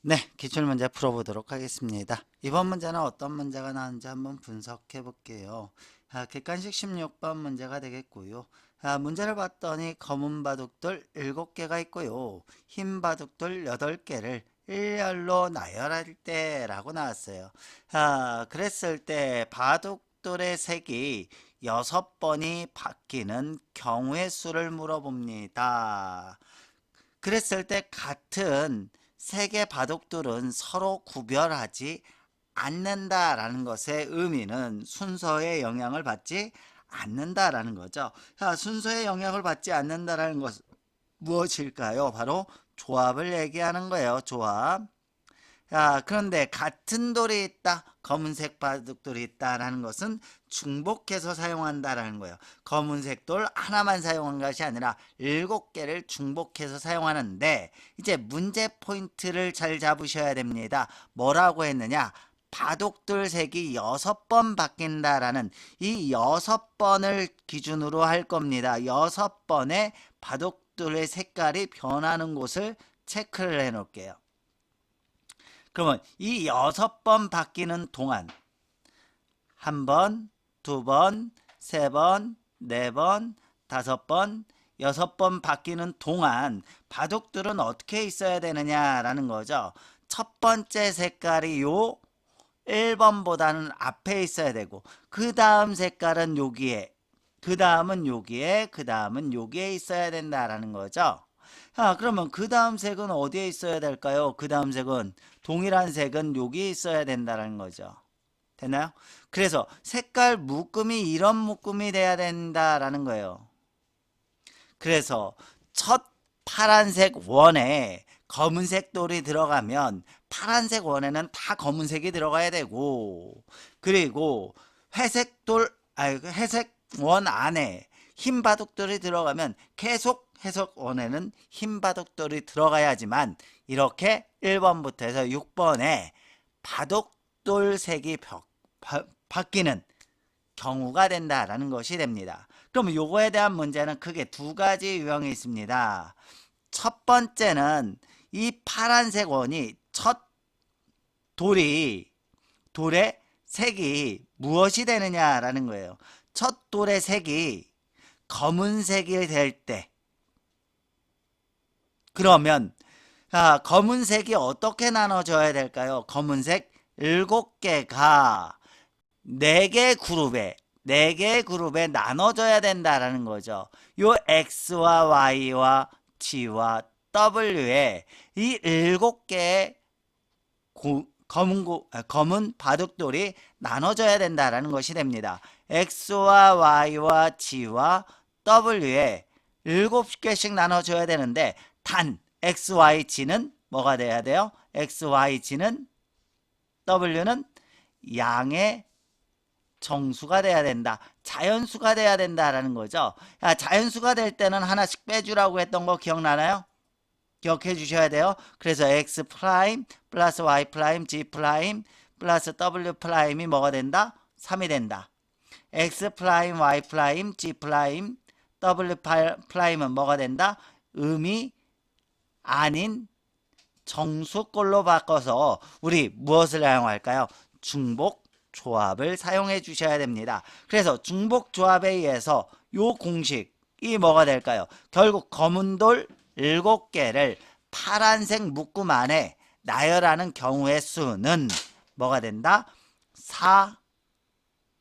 네, 기출문제 풀어보도록 하겠습니다. 이번 문제는 어떤 문제가 나왔는지 한번 분석해 볼게요. 객관식 16번 문제가 되겠고요. 문제를 봤더니 검은 바둑돌 7개가 있고요. 흰 바둑돌 8개를 일렬로 나열할 때 라고 나왔어요. 그랬을 때 바둑돌의 색이 6번이 바뀌는 경우의 수를 물어봅니다. 그랬을 때 같은 색의 바둑돌은 서로 구별하지 않는다라는 것의 의미는 순서의 영향을 받지 않는다라는 거죠. 순서의 영향을 받지 않는다라는 것은 무엇일까요? 바로 조합을 얘기하는 거예요. 조합. 그런데 같은 돌이 있다, 검은색 바둑돌이 있다라는 것은 중복해서 사용한다라는 거예요. 검은색 돌 하나만 사용한 것이 아니라 7개를 중복해서 사용하는데, 이제 문제 포인트를 잘 잡으셔야 됩니다. 뭐라고 했느냐? 바둑돌 색이 6번 바뀐다라는 이 6번을 기준으로 할 겁니다. 6번의 바둑돌의 색깔이 변하는 곳을 체크를 해 놓을게요. 그러면 이 6번 바뀌는 동안 1번, 2번, 3번, 4번, 5번, 6번 바뀌는 동안 바둑들은 어떻게 있어야 되느냐라는 거죠. 첫 번째 색깔이 요 1번보다는 앞에 있어야 되고, 그 다음 색깔은 여기에, 그 다음은 여기에, 그 다음은 여기에 있어야 된다라는 거죠. 그러면 그 다음 색은 어디에 있어야 될까요? 그 다음 색은 동일한 색은 여기 있어야 된다는 거죠. 됐나요? 그래서 색깔 묶음이 이런 묶음이 돼야 된다라는 거예요. 그래서 첫 파란색 원에 검은색 돌이 들어가면 파란색 원에는 다 검은색이 들어가야 되고, 그리고 회색 회색 원 안에 흰 바둑돌이 들어가면 계속 회색 원에는 흰 바둑돌이 들어가야지만 이렇게 1번부터 해서 6번에 바둑돌 색이 바뀌는 경우가 된다라는 것이 됩니다. 그럼 요거에 대한 문제는 크게 두 가지 유형이 있습니다. 첫 번째는 이 파란색 원이 첫 돌의 색이 무엇이 되느냐라는 거예요. 첫 돌의 색이 검은색이 될 때, 그러면 검은색이 어떻게 나눠져야 될까요? 검은색 7개가 4개 그룹에 나눠져야 된다라는 거죠. 요 X와 Y와 G와 W에 이 7개의 검은 바둑돌이 나눠져야 된다라는 것이 됩니다. X와 Y와 G와 W에 7개씩 나눠줘야 되는데, 단 X, Y, G는 뭐가 돼야 돼요? X, Y, G는 W는 양의 정수가 돼야 된다. 자연수가 돼야 된다라는 거죠. 자연수가 될 때는 하나씩 빼주라고 했던 거 기억나나요? 기억해 주셔야 돼요. 그래서 X 프라임 플러스 Y 프라임 G 프라임 플러스 W 프라임이 뭐가 된다? 3이 된다. X 프라임 Y 프라임 G 프라임 W 프라임은 뭐가 된다? 음이 아닌 정수꼴로 바꿔서 우리 무엇을 사용할까요? 중복 조합을 사용해 주셔야 됩니다. 그래서 중복 조합에 의해서 요 공식이 뭐가 될까요? 결국 검은 돌 7개를 파란색 묶음 안에 나열하는 경우의 수는 뭐가 된다? 4,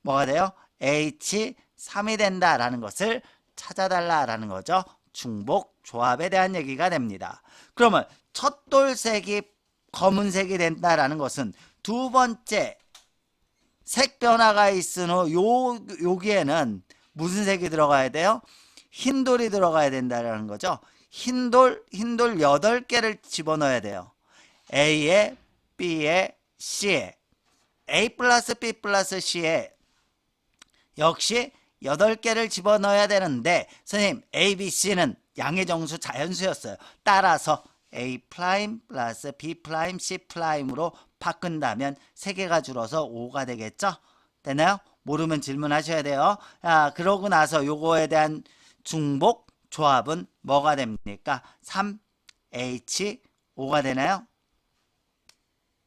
뭐가 돼요? H 3이 된다라는 것을 찾아달라라는 거죠. 중복 조합에 대한 얘기가 됩니다. 그러면 첫 돌색이 검은색이 된다라는 것은 두 번째 색 변화가 있은 후 여기에는 무슨 색이 들어가야 돼요? 흰돌이 들어가야 된다는 거죠. 흰돌 8개를 집어넣어야 돼요. A에 B에 C에 A 플러스 B 플러스 C에 역시 8개를 집어넣어야 되는데, 선생님 A, B, C는 양의 정수 자연수였어요. 따라서 A 프라임 플러스 B 프라임 C 프라임으로 바꾼다면 3개가 줄어서 5가 되겠죠? 되나요? 모르면 질문하셔야 돼요. 그러고 나서 요거에 대한 중복 조합은 뭐가 됩니까? 3H 5가 되나요?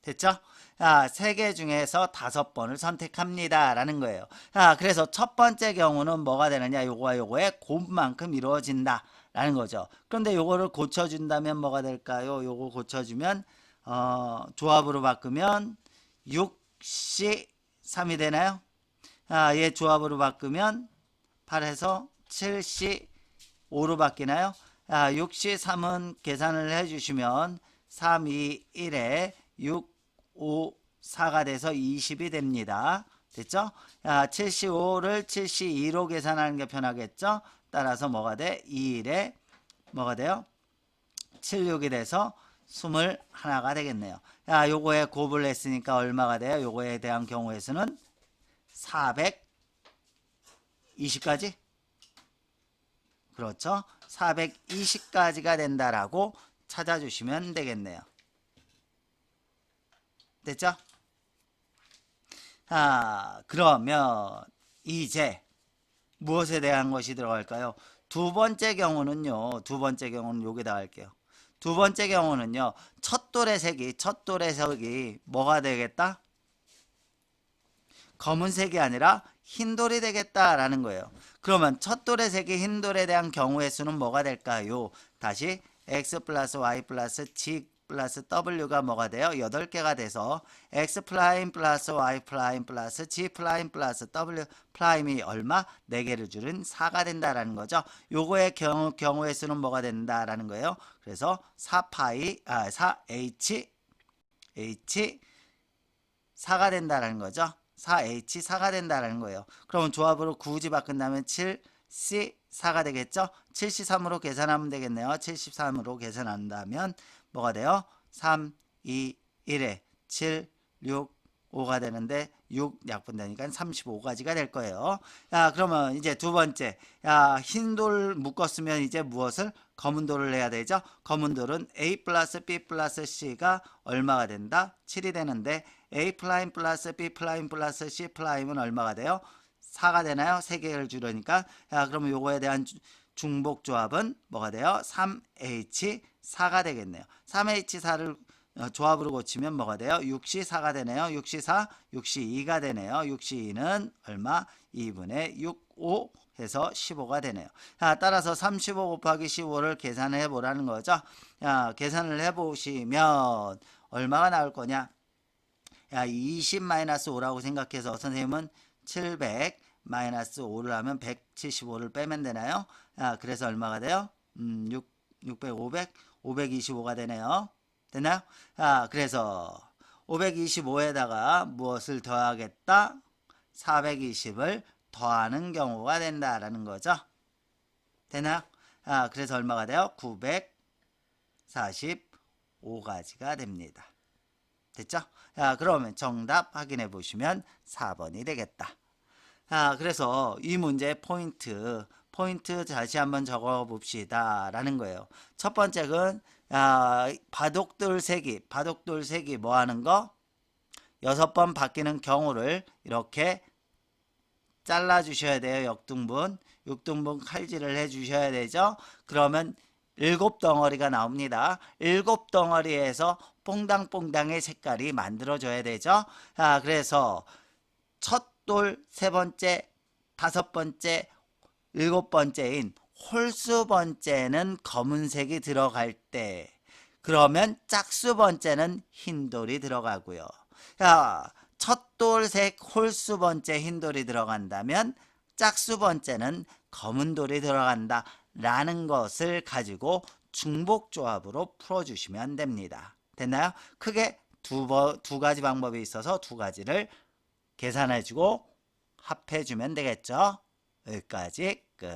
됐죠? 3개 중에서 5번을 선택합니다. 라는 거예요. 그래서 첫 번째 경우는 뭐가 되느냐? 요거와 요거의 곱만큼 이루어진다. 라는 거죠. 그런데 요거를 고쳐준다면 뭐가 될까요? 요거 고쳐주면, 조합으로 바꾸면 6C 3이 되나요? 얘 조합으로 바꾸면 8에서 7C 5로 바뀌나요? 6C 3은 계산을 해주시면 3, 2, 1에 6, 5, 4가 돼서 20이 됩니다. 됐죠? 75를 72로 계산하는 게 편하겠죠? 따라서 뭐가 돼? 2일에 뭐가 돼요? 76이 돼서 21가 되겠네요. 요거에 곱을 했으니까 얼마가 돼요? 요거에 대한 경우의 수는 420까지? 그렇죠? 420까지가 된다라고 찾아주시면 되겠네요. 됐죠? 그러면 이제 무엇에 대한 것이 들어갈까요? 두 번째 경우는요. 두 번째 경우는 여기다 할게요. 두 번째 경우는요. 첫 돌의 색이 뭐가 되겠다? 검은색이 아니라 흰돌이 되겠다라는 거예요. 그러면 첫 돌의 색이 흰돌에 대한 경우의 수는 뭐가 될까요? 다시 x 플러스 y 플러스 g 플러스 w가 뭐가 돼요? 8개가 돼서 x 프라임 플러스 y 프라임 플러스 g 프라임 플러스 w 프라임이 얼마? 4개를 줄인 4가 된다라는 거죠. 요거의 경우의 수는 뭐가 된다라는 거예요. 그래서 4h 4가 된다라는 거죠. 4h 4가 된다라는 거예요. 그러면 조합으로 굳이 바꾼다면 7c 4가 되겠죠. 73으로 계산하면 되겠네요. 73으로 계산한다면 뭐가 돼요? 3, 2, 1에 7, 6, 5가 되는데 6 약분되니까 35가지가 될 거예요. 그러면 이제 두 번째, 흰돌 묶었으면 이제 무엇을? 검은 돌을 해야 되죠. 검은 돌은 A 플러스 B 플러스 C가 얼마가 된다? 7이 되는데 A 프라임 플러스 B 프라임 플러스 C 프라임은 얼마가 돼요? 4가 되나요? 3개를 줄으니까. 그러면 요거에 대한 중복 조합은 뭐가 돼요? 3H4가 되겠네요. 3H4를 조합으로 고치면 뭐가 돼요? 6C4가 되네요. 6C4, 6C2가 되네요. 6C2는 얼마? 2분의 6, 5 해서 15가 되네요. 따라서 35 곱하기 15를 계산해 보라는 거죠. 계산을 해보시면 얼마가 나올 거냐? 20-5라고 생각해서 선생님은 700 마이너스 5를 하면 175를 빼면 되나요? 그래서 얼마가 돼요? 600, 500, 525가 되네요. 됐나요? 그래서 525에다가 무엇을 더하겠다? 420을 더하는 경우가 된다라는 거죠. 되나요? 그래서 얼마가 돼요? 945가지가 됩니다. 됐죠? 그러면 정답 확인해 보시면 4번이 되겠다. 그래서 이 문제의 포인트 다시 한번 적어 봅시다 라는 거예요. 첫 번째는 바둑돌 세기 뭐 하는 거? 6번 바뀌는 경우를 이렇게 잘라 주셔야 돼요. 역등분 6등분 칼질을 해 주셔야 되죠. 그러면 7덩어리가 나옵니다. 7덩어리에서 퐁당퐁당의 색깔이 만들어져야 되죠. 그래서 첫 돌, 세 번째, 5번째, 7번째인 홀수 번째는 검은색이 들어갈 때, 그러면 짝수 번째는 흰돌이 들어가고요. 첫 돌색 홀수 번째 흰돌이 들어간다면 짝수 번째는 검은 돌이 들어간다 라는 것을 가지고 중복조합으로 풀어주시면 됩니다. 됐나요? 크게 두 가지 방법이 있어서 두 가지를 계산해주고 합해주면 되겠죠. 여기까지 끝.